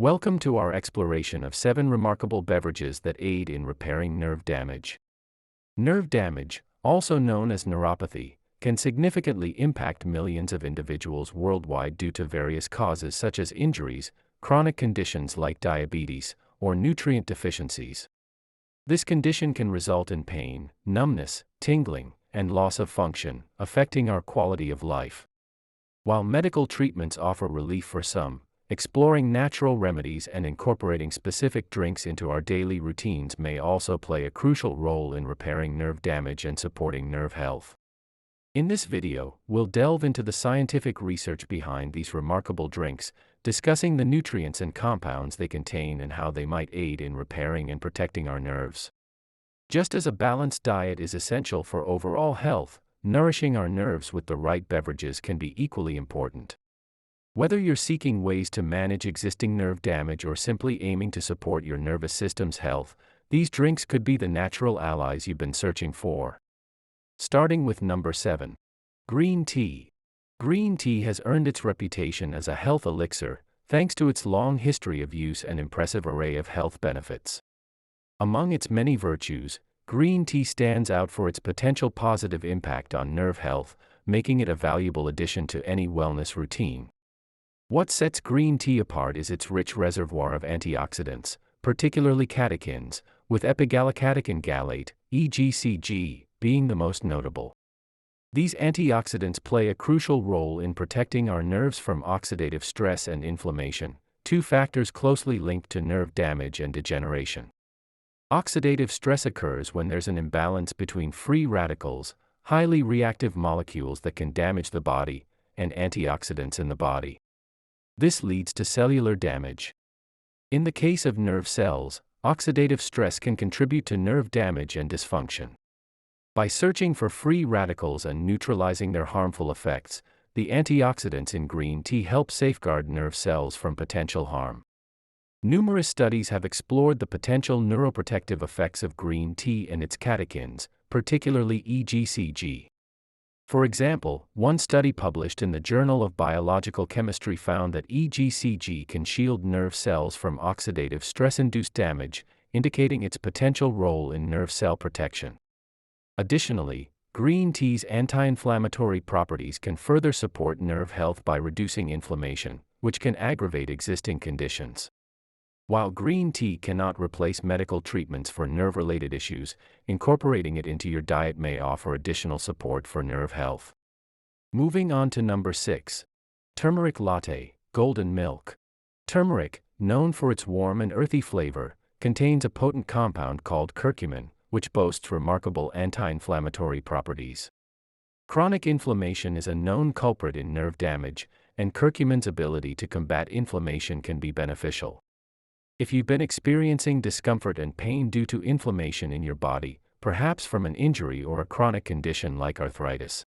Welcome to our exploration of 7 remarkable beverages that aid in repairing nerve damage. Nerve damage, also known as neuropathy, can significantly impact millions of individuals worldwide due to various causes such as injuries, chronic conditions like diabetes, or nutrient deficiencies. This condition can result in pain, numbness, tingling, and loss of function, affecting our quality of life. While medical treatments offer relief for some, exploring natural remedies and incorporating specific drinks into our daily routines may also play a crucial role in repairing nerve damage and supporting nerve health. In this video, we'll delve into the scientific research behind these remarkable drinks, discussing the nutrients and compounds they contain and how they might aid in repairing and protecting our nerves. Just as a balanced diet is essential for overall health, nourishing our nerves with the right beverages can be equally important. Whether you're seeking ways to manage existing nerve damage or simply aiming to support your nervous system's health, these drinks could be the natural allies you've been searching for. Starting with number 7. Green tea. Green tea has earned its reputation as a health elixir, thanks to its long history of use and impressive array of health benefits. Among its many virtues, green tea stands out for its potential positive impact on nerve health, making it a valuable addition to any wellness routine. What sets green tea apart is its rich reservoir of antioxidants, particularly catechins, with epigallocatechin gallate, EGCG, being the most notable. These antioxidants play a crucial role in protecting our nerves from oxidative stress and inflammation, two factors closely linked to nerve damage and degeneration. Oxidative stress occurs when there's an imbalance between free radicals, highly reactive molecules that can damage the body, and antioxidants in the body. This leads to cellular damage. In the case of nerve cells, oxidative stress can contribute to nerve damage and dysfunction. By searching for free radicals and neutralizing their harmful effects, the antioxidants in green tea help safeguard nerve cells from potential harm. Numerous studies have explored the potential neuroprotective effects of green tea and its catechins, particularly EGCG. For example, one study published in the Journal of Biological Chemistry found that EGCG can shield nerve cells from oxidative stress-induced damage, indicating its potential role in nerve cell protection. Additionally, green tea's anti-inflammatory properties can further support nerve health by reducing inflammation, which can aggravate existing conditions. While green tea cannot replace medical treatments for nerve-related issues, incorporating it into your diet may offer additional support for nerve health. Moving on to number 6. Turmeric latte, golden milk. Turmeric, known for its warm and earthy flavor, contains a potent compound called curcumin, which boasts remarkable anti-inflammatory properties. Chronic inflammation is a known culprit in nerve damage, and curcumin's ability to combat inflammation can be beneficial. If you've been experiencing discomfort and pain due to inflammation in your body, perhaps from an injury or a chronic condition like arthritis,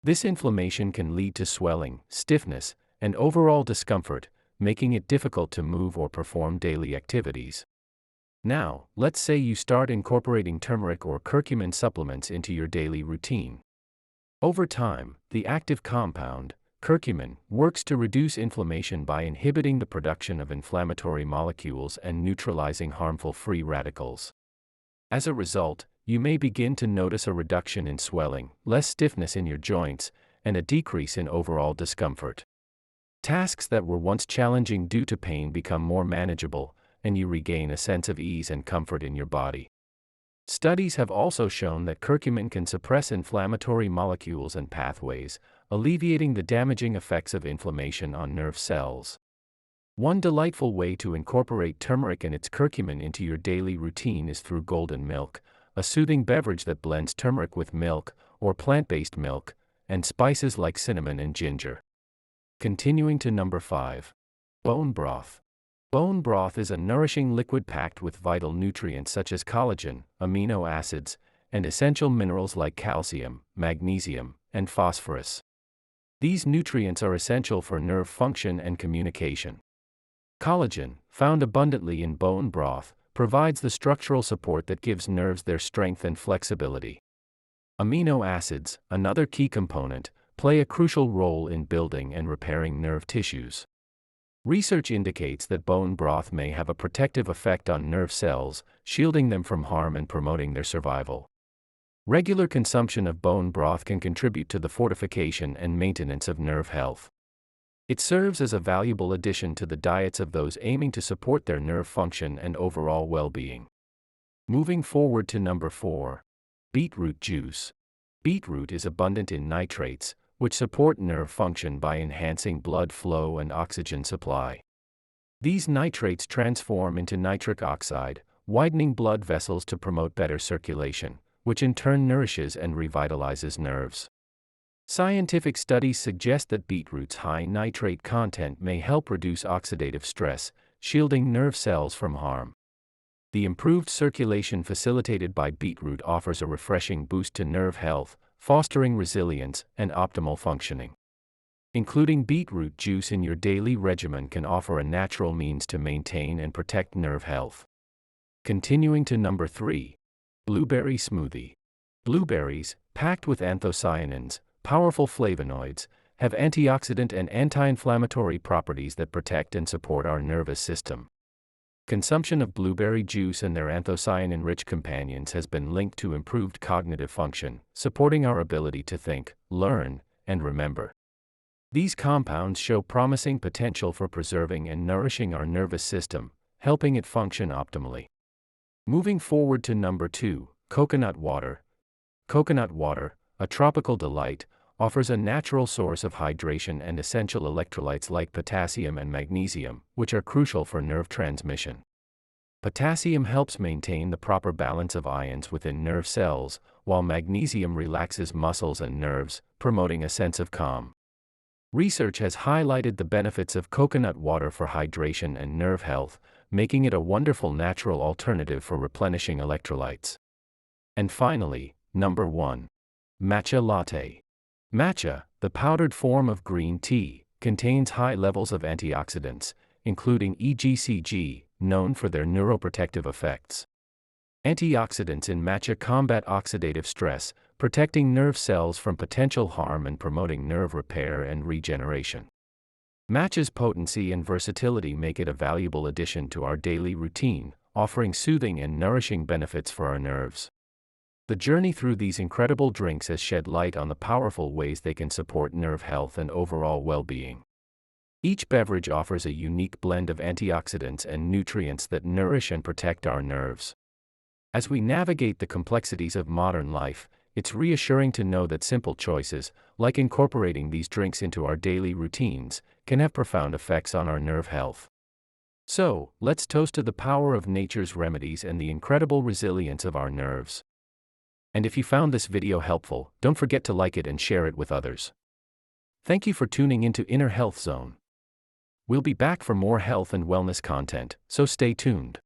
this inflammation can lead to swelling, stiffness, and overall discomfort, making it difficult to move or perform daily activities. Now, let's say you start incorporating turmeric or curcumin supplements into your daily routine. Over time, the active compound, curcumin, works to reduce inflammation by inhibiting the production of inflammatory molecules and neutralizing harmful free radicals. As a result, you may begin to notice a reduction in swelling, less stiffness in your joints, and a decrease in overall discomfort. Tasks that were once challenging due to pain become more manageable, and you regain a sense of ease and comfort in your body. Studies have also shown that curcumin can suppress inflammatory molecules and pathways, alleviating the damaging effects of inflammation on nerve cells. One delightful way to incorporate turmeric and its curcumin into your daily routine is through golden milk, a soothing beverage that blends turmeric with milk, or plant-based milk, and spices like cinnamon and ginger. Continuing to number 5. Bone broth. Bone broth is a nourishing liquid packed with vital nutrients such as collagen, amino acids, and essential minerals like calcium, magnesium, and phosphorus. These nutrients are essential for nerve function and communication. Collagen, found abundantly in bone broth, provides the structural support that gives nerves their strength and flexibility. Amino acids, another key component, play a crucial role in building and repairing nerve tissues. Research indicates that bone broth may have a protective effect on nerve cells, shielding them from harm and promoting their survival. Regular consumption of bone broth can contribute to the fortification and maintenance of nerve health. It serves as a valuable addition to the diets of those aiming to support their nerve function and overall well-being. Moving forward to number 4. Beetroot juice. Beetroot is abundant in nitrates, which support nerve function by enhancing blood flow and oxygen supply. These nitrates transform into nitric oxide, widening blood vessels to promote better circulation, which in turn nourishes and revitalizes nerves. Scientific studies suggest that beetroot's high nitrate content may help reduce oxidative stress, shielding nerve cells from harm. The improved circulation facilitated by beetroot offers a refreshing boost to nerve health, fostering resilience and optimal functioning. Including beetroot juice in your daily regimen can offer a natural means to maintain and protect nerve health. Continuing to number 3. Blueberry smoothie. Blueberries, packed with anthocyanins, powerful flavonoids, have antioxidant and anti-inflammatory properties that protect and support our nervous system. Consumption of blueberry juice and their anthocyanin-rich companions has been linked to improved cognitive function, supporting our ability to think, learn, and remember. These compounds show promising potential for preserving and nourishing our nervous system, helping it function optimally. Moving forward to number 2, coconut water. Coconut water, a tropical delight, offers a natural source of hydration and essential electrolytes like potassium and magnesium, which are crucial for nerve transmission. Potassium helps maintain the proper balance of ions within nerve cells, while magnesium relaxes muscles and nerves, promoting a sense of calm. Research has highlighted the benefits of coconut water for hydration and nerve health, making it a wonderful natural alternative for replenishing electrolytes. And finally, number 1. Matcha Latte. Matcha, the powdered form of green tea, contains high levels of antioxidants, including EGCG, known for their neuroprotective effects. Antioxidants in matcha combat oxidative stress, protecting nerve cells from potential harm and promoting nerve repair and regeneration. Matcha's potency and versatility make it a valuable addition to our daily routine, offering soothing and nourishing benefits for our nerves. The journey through these incredible drinks has shed light on the powerful ways they can support nerve health and overall well-being. Each beverage offers a unique blend of antioxidants and nutrients that nourish and protect our nerves. As we navigate the complexities of modern life, it's reassuring to know that simple choices, like incorporating these drinks into our daily routines, can have profound effects on our nerve health. So, let's toast to the power of nature's remedies and the incredible resilience of our nerves. And if you found this video helpful, don't forget to like it and share it with others. Thank you for tuning into Inner Health Zone. We'll be back for more health and wellness content, so stay tuned.